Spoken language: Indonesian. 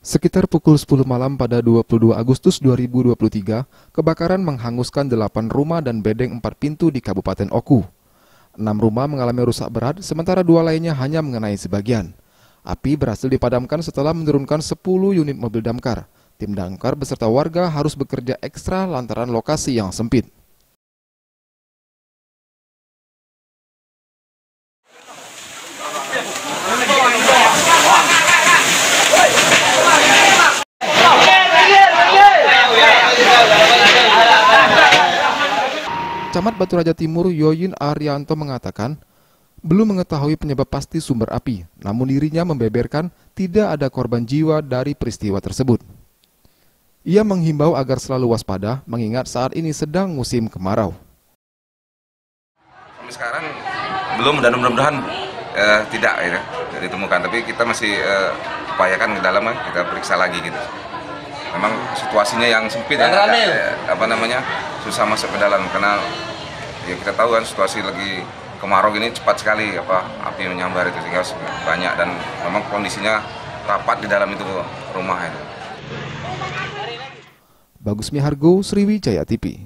Sekitar pukul 10 malam pada 22 Agustus 2023, kebakaran menghanguskan 8 rumah dan bedeng 4 pintu di Kabupaten Oku. 6 rumah mengalami rusak berat, sementara 2 lainnya hanya mengenai sebagian. Api berhasil dipadamkan setelah menurunkan 10 unit mobil damkar. Tim damkar beserta warga harus bekerja ekstra lantaran lokasi yang sempit. Camat Batu Raja Timur Yoyin Arianto mengatakan, belum mengetahui penyebab pasti sumber api, namun dirinya membeberkan tidak ada korban jiwa dari peristiwa tersebut. Ia menghimbau agar selalu waspada, mengingat saat ini sedang musim kemarau. Sampai sekarang belum, dan mudah-mudahan tidak ya, ditemukan, tapi kita masih upayakan ke dalam, kita periksa lagi gitu. Memang situasinya yang sempit ya, susah masuk ke dalam karena ya kita tahu kan situasi lagi kemarau gini cepat sekali api menyambar itu, sehingga banyak dan memang kondisinya rapat di dalam itu rumah itu. Bagus Mihargo, Sriwijaya TV.